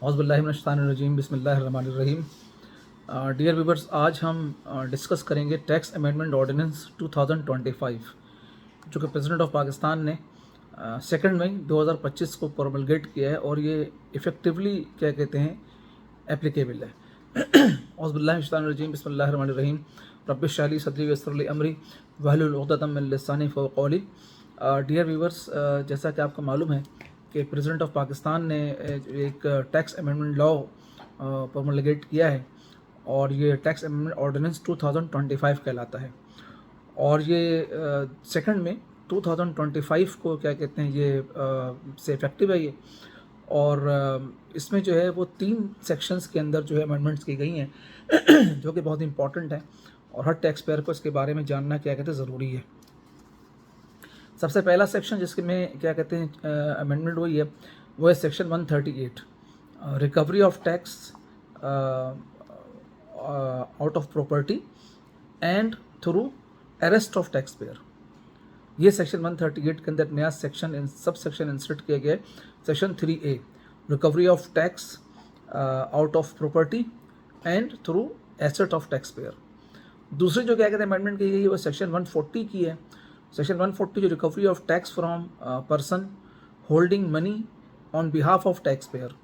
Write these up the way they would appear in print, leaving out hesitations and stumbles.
औज़ुबिल्लाहिमिनश्शैतानिर्रजीम बिस्मिल्लाहिर्रहमानिर्रहीम। Dear viewers, आज हम डिस्कस करेंगे टैक्स अमेंडमेंट ऑर्डिनेंस 2025 जो कि प्रेसिडेंट ऑफ पाकिस्तान ने 2 मई 2025 को प्रोमलगेट किया है और ये इफ़ेक्टिवली क्या कहते हैं एप्लीकेबल है। औज़ुबिल्लाहिमिनश्शैतानिर्रजीम बिस्मिल्लाहिर्रहमानिर्रहीम। रब्बिश इश्रह ली सदरी वयस्सिर ली अमरी वहलुल उक़दतम मिन लिसानी यफ़क़हू क़ौली। डियर व्यूवर्स, जैसा कि आपको मालूम है कि प्रेसिडेंट ऑफ पाकिस्तान ने एक टैक्स अमेंडमेंट लॉ प्रोमलगेट किया है और ये टैक्स अमेंडमेंट ऑर्डिनेंस 2025 कहलाता है। और ये 2 में 2025 को क्या कहते हैं ये से इफेक्टिव है ये। और इसमें जो है वो 3 सेक्शंस के अंदर जो है अमेंडमेंट्स की गई हैं जो कि बहुत इंपॉर्टेंट है और हर टैक्स पेयर को इसके बारे में जानना क्या कहते हैं ज़रूरी है। सबसे पहला सेक्शन जिसके में क्या कहते हैं अमेंडमेंट हुई है वो है section 138, recovery of tax out of property and through arrest of tax payer. ये सेक्शन 138 के अंदर नया सेक्शन सब सेक्शन इंसर्ट किया गया है, section 3A, recovery of tax out of property and through asset of tax payer. दूसरी जो क्या कहते हैं अमेंडमेंट की गई है वो सेक्शन 140 की है। सेक्शन 140 जो recovery of tax from person holding money on behalf of tax payer.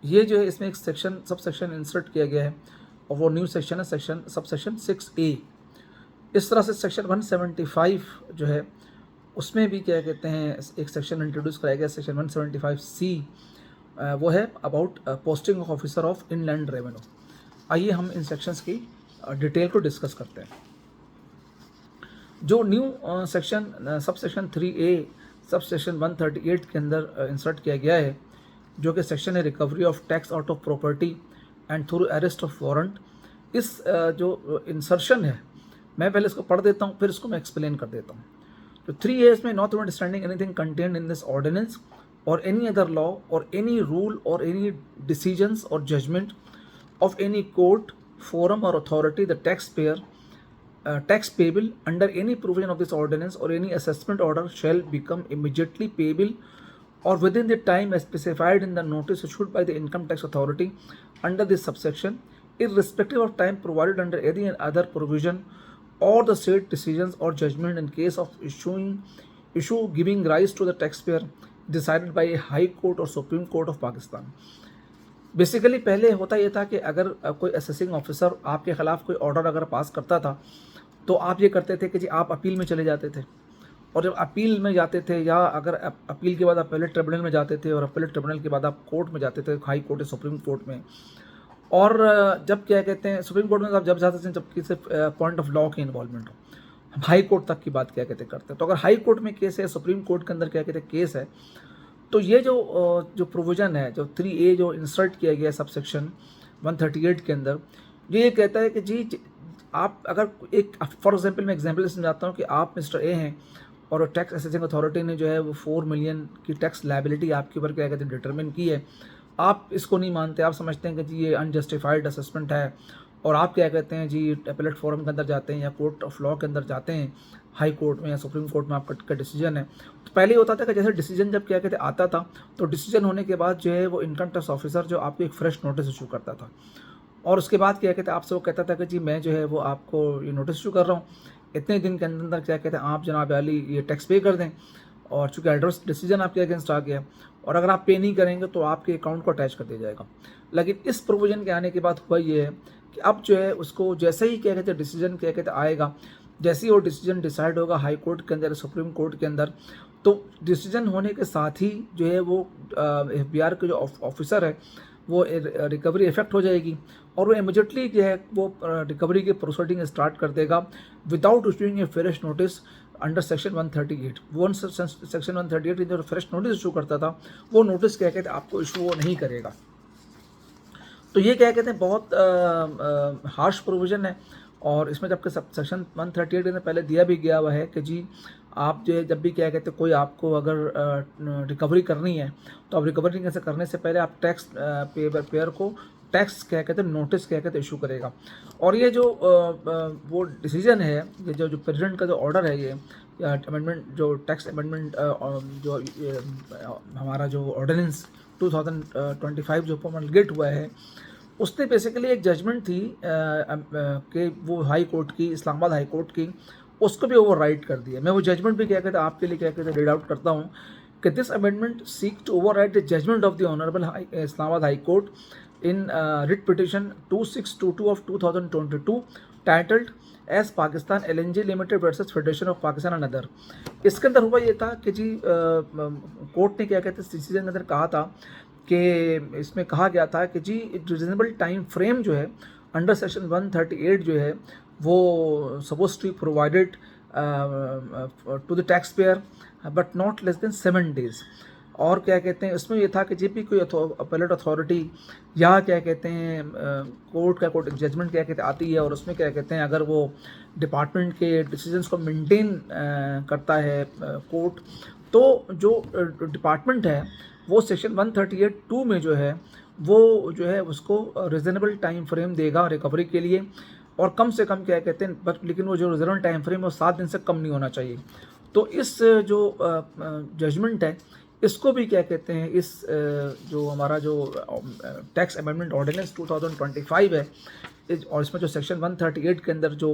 ये जो है इसमें एक सेक्शन सब सेक्शन इंसर्ट किया गया है और वो न्यू सेक्शन है सब सेक्शन 6A। इस तरह से सेक्शन 175 जो है उसमें भी क्या कहते हैं एक सेक्शन इंट्रोड्यूस कराया गया, सेक्शन 175C, वो है about posting of officer of inland revenue. आइए हम इन सेक्शंस की डिटेल को डिस्कस करते हैं। जो new section sub section 3A sub section 138 के अंदर इंसर्ट किया गया है जो कि सेक्शन है recovery of tax out of property and through arrest of warrant. इस जो इंसर्शन है मैं पहले इसको पढ़ देता हूँ फिर इसको मैं एक्सप्लेन कर देता हूँ। तो 3A इसमें not understanding anything contained in this ordinance or any other law or any rule or any decisions or judgement of any court forum or authority the tax payer tax payable under any provision of this ordinance or any assessment order shall become immediately payable or within the time as specified in the notice issued by the income tax authority under this subsection, irrespective of time provided under any other provision or the said decisions or judgment in case of issue giving rise to the taxpayer decided by a high court or supreme court of Pakistan। Basically पहले होता ये था कि अगर कोई assessing officer आपके ख़िलाफ़ कोई ऑर्डर अगर पास करता था तो आप ये करते थे कि जी आप अपील में चले जाते थे और जब अपील में जाते थे या अगर अपील के बाद आप पहले ट्रिब्यूनल में जाते थे और पहले ट्रिब्यूनल के बाद आप कोर्ट में जाते थे, हाई कोर्ट या सुप्रीम कोर्ट में। और जब क्या कहते हैं सुप्रीम कोर्ट में आप जब जाते थे जब किसी पॉइंट ऑफ लॉ की इन्वॉल्वमेंट हो, हम हाई कोर्ट तक की बात क्या कहते करते हैं। तो अगर हाई कोर्ट में केस है, सुप्रीम कोर्ट के अंदर क्या कहते हैं केस है, तो ये जो प्रोविज़न है जो 3A जो इंसर्ट किया गया सब सेक्शन 138 के अंदर ये कहता है कि जी आप अगर एक फॉर एग्जांपल मैं एग्जांपल समझाता हूँ कि आप मिस्टर ए हैं और टैक्स असेसिंग अथॉरिटी ने जो है वो 4 मिलियन की टैक्स लायबिलिटी आपके ऊपर क्या कहते हैं डिटरमिन की है। आप इसको नहीं मानते, आप समझते हैं कि जी ये अनजस्टिफाइड असेसमेंट है और आप क्या कहते हैं जी अपीलेट फोरम के अंदर जाते हैं या कोर्ट ऑफ लॉ के अंदर जाते हैं, हाई कोर्ट में या सुप्रीम कोर्ट में आपका डिसीजन है। तो पहले होता था कि जैसे डिसीजन जब क्या कहते आता था तो डिसीजन होने के बाद जो है वो इनकम टैक्स ऑफिसर जो आपको एक फ्रेश नोटिस इशू करता था और उसके बाद क्या कहते हैं आपसे वो कहता था कि जी मैं जो है वो आपको ये नोटिस इशू कर रहा हूँ, इतने दिन के अंदर क्या कहते हैं आप जनाब अली ये टैक्स पे कर दें और चूँकि एडवर्स डिसीजन आपके अगेंस्ट आ गया और अगर आप पे नहीं करेंगे तो आपके अकाउंट को अटैच कर दिया जाएगा। लेकिन इस प्रोविज़न के आने के बाद हुआ ये है कि अब जो है उसको जैसे ही क्या कहते हैं डिसीजन क्या कहते आएगा, जैसे ही वो डिसीजन डिसाइड होगा हाई कोर्ट के अंदर सुप्रीम कोर्ट के अंदर, तो डिसीजन होने के साथ ही जो है वो FBI के जो ऑफिसर है वो रिकवरी इफेक्ट हो जाएगी और वो इमीडिएटली जो है वो रिकवरी की प्रोसीडिंग स्टार्ट कर देगा विदाउट इशूइंग ए फ्रेश नोटिस अंडर सेक्शन 138। वो सेक्शन 138 जो फ्रेश नोटिस इशू करता था वो नोटिस क्या कहते हैं आपको इशू वो नहीं करेगा। तो ये क्या कहते हैं बहुत हार्श प्रोविज़न है और इसमें जबकि सेक्शन 138 में पहले दिया भी गया हुआ है कि जी आप जो है जब भी क्या कहते हैं कोई आपको अगर रिकवरी करनी है तो आप रिकवरी कैसे करने से पहले आप टैक्स पेयर को टैक्स क्या कहते हैं नोटिस क्या कहते हैं इशू करेगा। और ये जो वो डिसीजन है ये जो प्रेसिडेंट का जो ऑर्डर है ये अमेंडमेंट जो टैक्स अमेंडमेंट जो हमारा जो ऑर्डिनेंस 2025 जो प्रोमलगेट हुआ है, उसने बेसिकली एक जजमेंट थी कि वो हाई कोर्ट की, इस्लामाबाद हाई कोर्ट की, उसको भी ओवर राइट कर दिया। मैं वो जजमेंट भी क्या कहते हैं आपके लिए क्या कहते हैं रीड आउट करता हूँ कि this amendment seek to override the judgement of the honourable Islamabad high court in writ petition 2622 of 2022 titled as Pakistan LNG Limited versus Federation of Pakistan and other। इसके अंदर हुआ ये था कि जी कोर्ट ने क्या कहते हैं डिसीजन के अंदर कहा था कि इसमें कहा गया था कि जी रीजनेबल टाइम फ्रेम जो है अंडर सेक्शन 138 जो है वो suppose to be provided to the tax payer but not less than 7 days। और क्या कहते हैं उसमें ये था कि जब भी कोई अपीलेट अथॉरिटी या क्या कहते हैं कोर्ट जजमेंट क्या कहते हैं आती है और उसमें क्या कहते हैं अगर वो डिपार्टमेंट के डिसीजंस को मेंटेन करता है कोर्ट, तो जो डिपार्टमेंट है वो सेक्शन 138(2) में जो है वो जो है उसको रीजनेबल टाइम फ्रेम देगा रिकवरी के लिए, और कम से कम क्या कहते हैं बट लेकिन वो जो रीजनेबल टाइम फ्रेम है वो 7 दिन से कम नहीं होना चाहिए। तो इस जो जजमेंट है इसको भी क्या कहते हैं इस जो हमारा जो टैक्स अमेंडमेंट ऑर्डिनेंस 2025 है और इसमें जो सेक्शन 138 के अंदर जो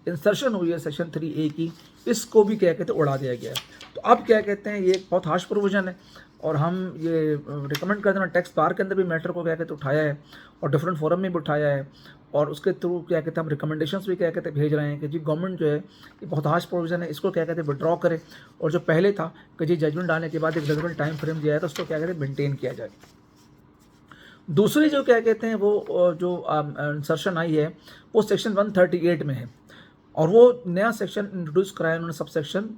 इंसर्शन हुई है सेक्शन 3A की, इसको भी क्या कहते हैं उड़ा दिया गया है। तो अब क्या कहते हैं ये एक बहुत हार्श प्रोविजन है और हम ये रिकमेंड करते हैं टैक्स बार के अंदर भी मैटर को क्या कहते हैं उठाया है और डिफरेंट फोरम में भी उठाया है और उसके थ्रू क्या कहते हैं हम रिकमेंडेशंस भी क्या कहते हैं भेज रहे हैं कि जी गवर्नमेंट जो है ये बहुत हार्श प्रोविजन है, इसको क्या कहते हैं विड्रॉ करे और जो पहले था कि जी जजमेंट आने के बाद एक रिजनेबल टाइम फ्रेम दिया है तो उसको क्या कहते हैं मेंटेन किया जाए। दूसरी जो क्या कहते हैं वो जो इंसर्शन आई है वो सेक्शन 138 में है और वो नया सेक्शन इंट्रोड्यूस कराया उन्होंने सब सेक्शन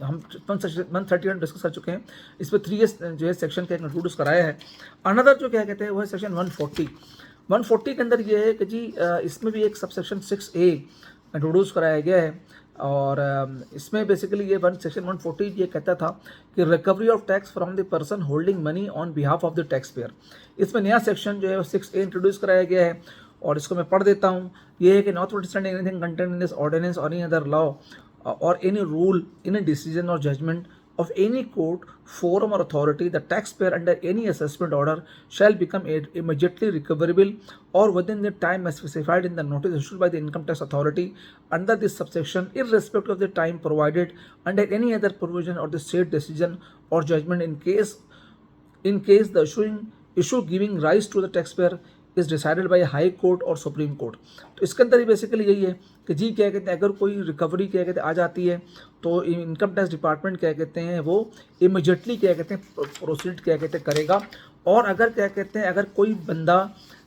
हम 131 डिस्कस कर चुके हैं, इस पर 3A जो है सेक्शन का इंट्रोड्यूस कराया है। अनदर जो क्या कहते हैं वो है सेक्शन 140 के अंदर ये है कि जी इसमें भी एक सब सेक्शन 6A इंट्रोड्यूस कराया गया है और इसमें बेसिकली ये सेक्शन 140 ये कहता था कि recovery of tax from the person holding money on behalf of the tax pair. इसमें नया सेक्शन जो है 6A इंट्रोड्यूस कराया गया है और इसको मैं पढ़ देता हूँ। ये है कि not understanding anything content in this ordinance or any other law or any rule in a decision or judgement of any court, forum or authority, the taxpayer under any assessment order shall become immediately recoverable or within the time specified in the notice issued by the income tax authority under this subsection, irrespective of the time provided under any other provision or the state decision or judgment in case the issue giving rise to the taxpayer is decided by high court और supreme court. तो इसके अंदर ही basically यही है कि जी क्या कहते हैं अगर कोई रिकवरी क्या कहते हैं आ जाती है तो इनकम टैक्स डिपार्टमेंट क्या कहते हैं वो इमीडिएटली क्या कहते हैं प्रोसीड क्या कहते हैं करेगा। और अगर क्या कहते हैं अगर कोई बंदा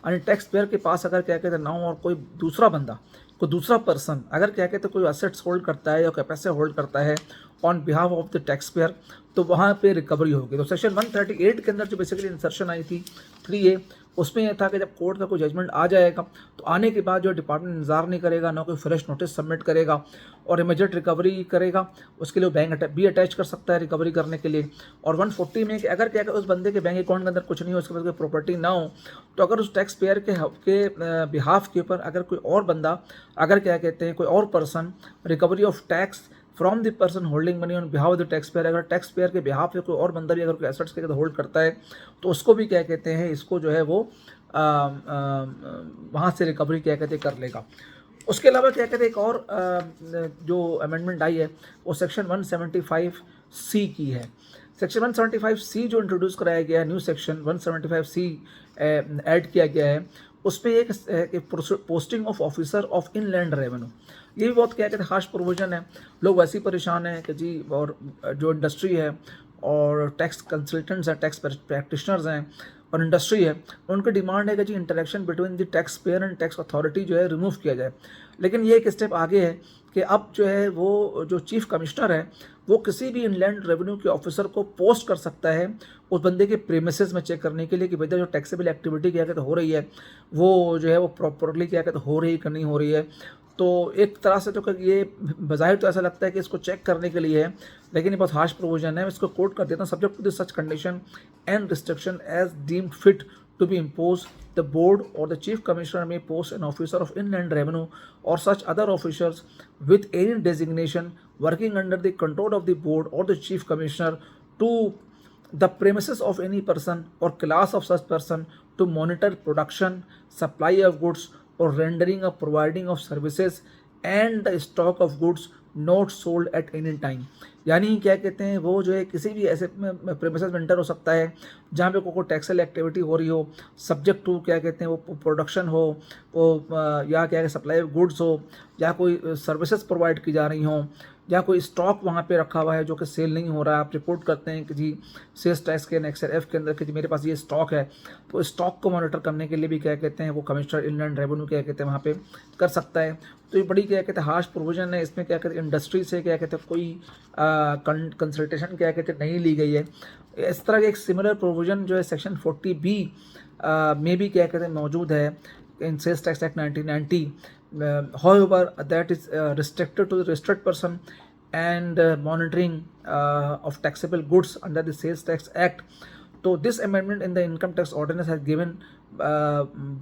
यानी टैक्स पेयर के पास अगर क्या कहते हैं ना हो और कोई दूसरा बंदा कोई दूसरा पर्सन अगर क्या कहते हैं कोई असेट्स होल्ड करता है या कोई पैसे होल्ड करता है on behalf of the tax pair तो वहाँ पे रिकवरी होगी। तो सेक्शन 138 के अंदर जो बेसिकली इंसर्शन आई थी 3A उसमें यह था कि जब कोर्ट का कोई जजमेंट आ जाएगा तो आने के बाद जो डिपार्टमेंट इंतजार नहीं करेगा, ना कोई फ्रेश नोटिस सबमिट करेगा और इमीडिएट रिकवरी करेगा, उसके लिए बैंक भी अटैच कर सकता है रिकवरी करने के लिए। और 140 में कि अगर क्या उस बंदे के बैंक अकाउंट के अंदर कुछ नहीं हो, उसके पास कोई प्रॉपर्टी ना हो, तो अगर उस टैक्स पेयर के बिहाफ के ऊपर अगर कोई और बंदा अगर क्या कहते हैं कोई और person recovery of tax from the person holding money on behalf of the tax pair, अगर टैक्स पेयर के बिहाफ पे कोई और बंदा भी अगर कोई एसेट्स के होल्ड करता है तो उसको भी क्या कहते हैं इसको जो है वो वहाँ से रिकवरी क्या कहते हैं कर लेगा। उसके अलावा क्या कहते हैं एक और जो अमेंडमेंट आई है वो सेक्शन 175C की है। सेक्शन 175C जो इंट्रोड्यूस कराया गया है, न्यू सेक्शन 175C ऐड किया गया है, उसमें एक posting of officer of inland revenue, ये भी बहुत क्या कहते हैं हार्श प्रोविजन है। लोग वैसे ही परेशान हैं कि जी और जो इंडस्ट्री है और टैक्स कंसल्टेंट्स हैं, टैक्स प्रैक्टिशनर्स हैं और इंडस्ट्री है, उनकी डिमांड है कि जी interaction between the tax payer and tax authority जो है रिमूव किया जाए। लेकिन ये एक स्टेप आगे है कि अब जो है वो जो चीफ कमिश्नर है वो किसी भी इनलैंड रेवेन्यू के ऑफिसर को पोस्ट कर सकता है उस बंदे के प्रेमिसेस में चेक करने के लिए कि भैया जो टैक्सेबल एक्टिविटी क्या कहते हो रही है वो जो है वो प्रॉपरली क्या कहते हो रही है कि नहीं हो रही है। तो एक तरह से तो ये बज़ाहिर तो ऐसा लगता है कि इसको चेक करने के लिए है, लेकिन ये बहुत हार्श प्रोविजन है। इसको कोट कर देता हूँ, subject to this such condition and restriction as deemed fit to be imposed, the board or the chief commissioner may post an officer of inland revenue or such other officers with any designation working under the control of the board or the chief commissioner to the premises of any person or class of such person to monitor production, supply of goods or rendering or providing of services and the stock of goods not sold at any time। यानी क्या कहते हैं, वो जो है किसी भी ऐसे प्रेमिसेस में एंटर हो सकता है जहाँ पे कोई टैक्सल एक्टिविटी हो रही हो, सब्जेक्ट टू क्या कहते हैं वो प्रोडक्शन हो, वो या क्या है सप्लाई ऑफ गुड्स हो, या कोई सर्विसेज प्रोवाइड की जा रही हों, या कोई स्टॉक वहाँ पे रखा हुआ है जो कि सेल नहीं हो रहा है। आप रिपोर्ट करते हैं कि जी सेल्स टैक्स के एक्सेल एफ के अंदर कि जी मेरे पास ये स्टॉक है, तो स्टॉक को मॉनिटर करने के लिए भी क्या कहते हैं वो कमिश्नर इनलैंड रेवेन्यू क्या कहते हैं वहाँ पे कर सकता है। तो ये बड़ी क्या कहते हैं हार्श प्रोविजन है। इसमें क्या कहते हैं इंडस्ट्री से क्या कहते हैं कोई कंसल्टेशन क्या कहते हैं नहीं ली गई है। इस तरह के एक सिमिलर प्रोविजन जो है सेक्शन 40B में भी क्या कहते हैं मौजूद है in sales tax act 1990। However, that is restricted to the registered person and monitoring of taxable goods under the Sales Tax Act. So this amendment in the income tax ordinance has given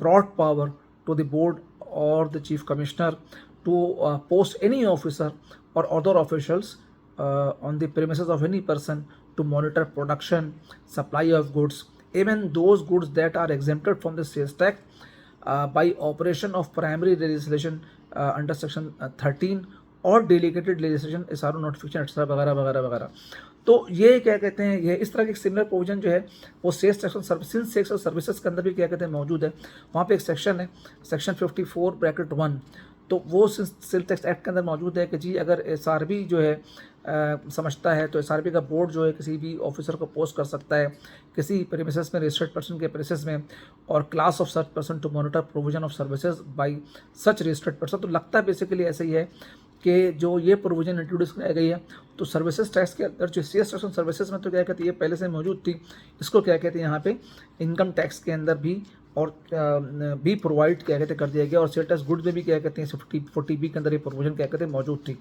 broad power to the board or the chief commissioner to post any officer or other officials on the premises of any person to monitor production, supply of goods, even those goods that are exempted from the sales tax by operation of primary legislation under section 13 और delegated legislation SRO notification extra वगैरह वगैरह वगैरह। तो ये क्या कहते हैं ये इस तरह के सिमिलर प्रोविजन जो है वो सेल्स टैक्स सर्विसेज सेक्स और सर्विसेज के अंदर भी क्या कहते हैं मौजूद है। वहाँ पे एक सेक्शन है सेक्शन 54(1), तो वो सेल्स टैक्स एक्ट के अंदर मौजूद है कि जी अगर SRB जो है समझता है तो SRB का बोर्ड जो है किसी भी ऑफिसर को पोस्ट कर सकता है किसी प्रीमिसेस में रजिस्टर्ड पर्सन के प्रीमिसेस में और class of such person to monitor provision of services by such registered person. तो लगता है बेसिकली ऐसे ही है कि जो ये प्रोविजन इंट्रोड्यूस कराई गई है तो सर्विसेज टैक्स के अंदर जो सेल्स टैक्स सर्विसेज में तो क्या कहते हैं ये पहले से मौजूद थी, इसको क्या कहते हैं यहाँ पे इनकम टैक्स के अंदर भी और भी प्रोवाइड क्या कहते हैं कर दिया गया और सेल टैक्स गुड्स में भी क्या कहते हैं 40B के अंदर ये प्रोविजन क्या कहते हैं मौजूद थी।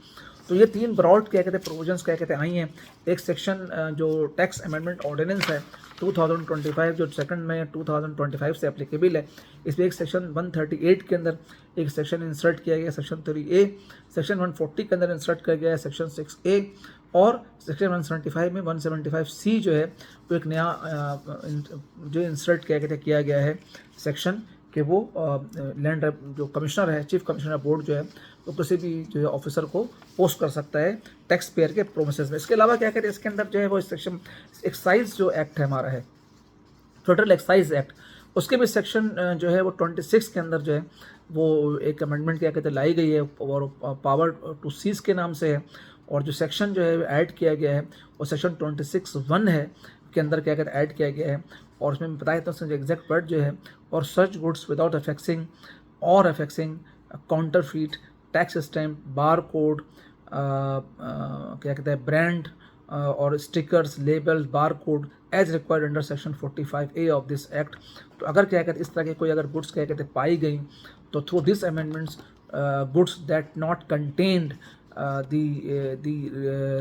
तो ये तीन ब्रॉड क्या कहते हैं प्रोविजंस क्या कहते हैं आई हैं। एक सेक्शन जो टैक्स अमेंडमेंट ऑर्डिनेंस है 2025 जो सेकंड में 2025 से एप्लीकेबल है, इसमें एक सेक्शन 138 के अंदर एक सेक्शन इंसर्ट किया गया सेक्शन 3A, सेक्शन 140 के अंदर इंसर्ट किया गया है सेक्शन 6A और सेक्शन 175 में 175C जो है वो एक नया जो इंसर्ट किया गया है सेक्शन कि वो लैंड जो कमिश्नर है चीफ कमिश्नर बोर्ड जो है वो किसी भी जो है ऑफिसर को पोस्ट कर सकता है टैक्स पेयर के प्रोमिसेस में। इसके अलावा क्या कहते हैं इसके अंदर जो है वो सेक्शन एक्साइज जो एक्ट है हमारा है फेडरल एक्साइज एक्ट, उसके भी सेक्शन जो है वो 26 के अंदर जो है वो एक अमेंडमेंट क्या कहते हैं लाई गई है और पावर टू सीज के नाम से है और जो सेक्शन जो है ऐड किया गया है वो सेक्शन 26(1) है के अंदर क्या कहते हैं ऐड किया गया है और उसमें बताया था उसमें एग्जैक्ट वर्ड जो है और such goods without affixing counterfeit tax stamp bar code क्या कहते हैं brand or stickers labels bar code as required under section 45A of this act. तो अगर क्या कहते हैं इस तरह के कोई अगर गुड्स क्या कहते हैं पाई गई तो through this amendments goods that not contained the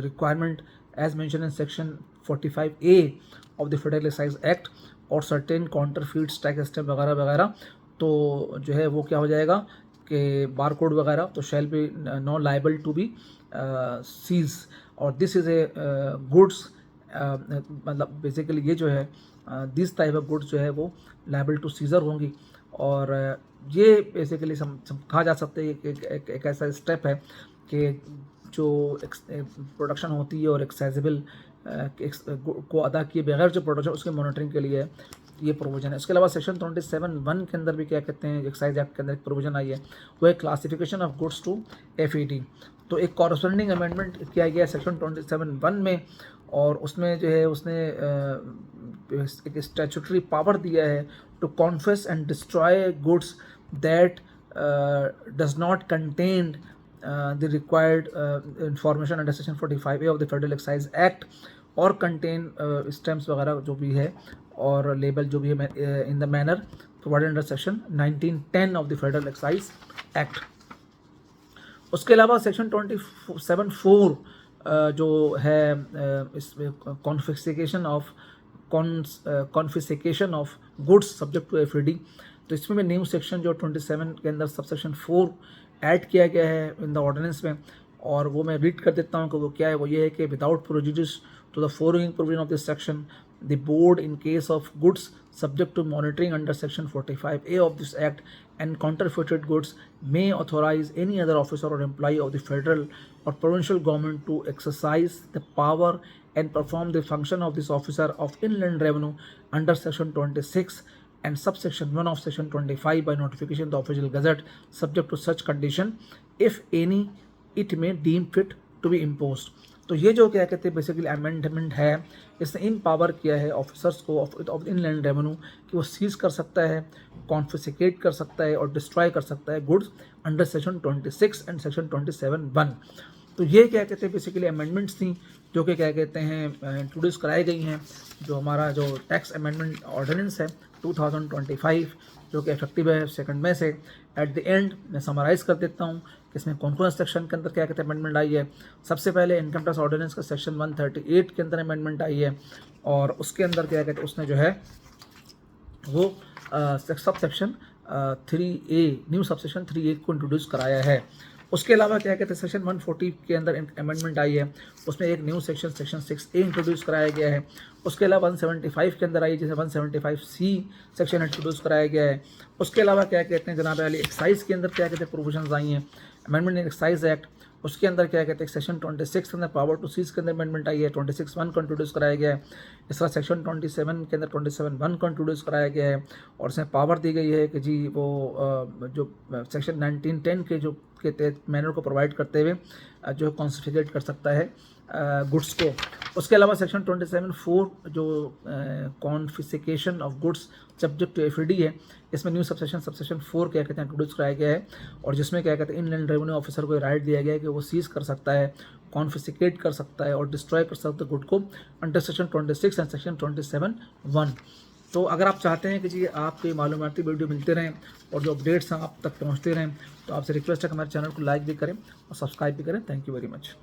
requirement as mentioned in section 45A of the Federal Excise Act और certain counterfeits टैक्स स्टैम्प वगैरह वगैरह तो जो है वो क्या हो जाएगा कि बार कोड वगैरह तो shall be not liable to be seize or this is a goods मतलब बेसिकली ये जो है दिस टाइप ऑफ गुड्स जो है वो लाइबल टू सीजर होंगी और ये बेसिकली कहा जा सकता है एक ऐसा स्टेप है कि जो प्रोडक्शन होती है और एक्साइजेबल को अदा किए बगैर जो प्रोडक्शन उसके मॉनिटरिंग के लिए ये प्रोविजन है। इसके अलावा सेक्शन 27(1) के अंदर भी क्या कहते हैं एक्साइज एक्ट के अंदर एक प्रोविजन आई है वो है classification of goods to FED। तो एक कॉरस्पॉन्डिंग अमेंडमेंट किया गया सेक्शन 27(1) में और उसमें जो है उसने एक स्टैट्यूटरी पावर दिया है to confiscate and destroy goods that does not contain the required information under section 45A of the Federal Excise Act और contain stamps वगैरह जो भी है और लेबल जो भी है in the manner provided under section 1910 of the Federal Excise Act। उसके अलावा सेक्शन 27(4) जो है इसमें confiscation of goods subject to FED। तो इसमें न्यू सेक्शन जो 27 के अंदर सब सेक्शन 4 ऐड किया गया है इन द ऑर्डिनेंस में और वो मैं रीड कर देता हूँ कि वो क्या है। वो ये है कि without prejudice to the following provision of this section the board, in case of goods subject to monitoring under section 45A of this act and counterfeited goods, may authorize any other officer or employee of the federal or provincial government to exercise the power and perform the function of this officer of inland revenue under section 26 and subsection 1 of section 25 by notification of the official gazette, subject to such condition if any it may deem fit to be imposed. तो ये जो क्या कहते हैं basically amendment है, इसने इन power किया है ऑफिसर्स को ऑफ इनलैंड रेवेन्यू कि वो सीज कर सकता है, कॉन्फिस्केट कर सकता है और डिस्ट्रॉय कर सकता है goods under section 26 and section 27(1). तो ये क्या कहते हैं बेसिकली अमेंडमेंट्स थी जो कि क्या कहते हैं इंट्रोड्यूस कराई गई हैं, जो हमारा जो टैक्स अमेंडमेंट ऑर्डिनेंस है 2025 जो कि इफेक्टिव है 2 मई से। एट द एंड मैं समराइज कर देता हूँ कि इसमें कौन कौन सेक्शन के अंदर क्या कहते हैं अमेंडमेंट आई है। सबसे पहले इनकम टैक्स ऑर्डिनेंस का सेक्शन 138 के अंदर अमेंडमेंट आई है और उसके अंदर क्या कहते हैं उसने जो है वो sub section 3A new sub section 3A को इंट्रोड्यूस कराया है। उसके अलावा क्या कहते हैं सेक्शन 140 के अंदर अमेंडमेंट आई है, उसमें एक न्यू सेक्शन 6A इंट्रोड्यूस कराया गया है। उसके अलावा 175 के अंदर आई जैसे 175C सेक्शन इंट्रोड्यूस कराया गया है। उसके अलावा क्या कहते हैं जनाब वाली एक्साइज के अंदर क्या कहते हैं प्रोविजंस आई हैं, अमेंडमेंट इन एक्साइज एक्ट। उसके अंदर क्या कहते हैं सेक्शन 26 के अंदर पावर टू सीज के अंदर अमेंडमेंट आई है, 26(1) को इंट्रोड्यूस कराया गया है। इस तरह सेक्शन 27 के अंदर 27(1) को इंट्रोड्यूस कराया गया है और इसमें पावर दी गई है कि जी वो जो सेक्शन 1910 के जो के तहत मैनर को प्रोवाइड करते हुए जो कॉन्फिस्केट कर सकता है गुड्स को। उसके अलावा सेक्शन 27(4) जो confiscation of goods subject to FD है, इसमें न्यू सबसेक्शन 4 क्या कहते हैं इंट्रोड्यूस कराया गया है और जिसमें क्या कहते हैं इनलैंड रेवेन्यू ऑफिसर को राइट दिया गया है कि वो सीज कर सकता है, कॉन्फिस्केट कर सकता है और डिस्ट्रॉय कर सकता है गुड को अंडर सेक्शन 26 एंड सेक्शन 27(1). तो अगर आप चाहते हैं कि जी आपके मालूमाती वीडियो मिलते रहें और जो अपडेट्स हैं आप तक पहुँचते रहें, तो आपसे रिक्वेस्ट है कि हमारे चैनल को लाइक भी करें और सब्सक्राइब भी करें। Thank you very much.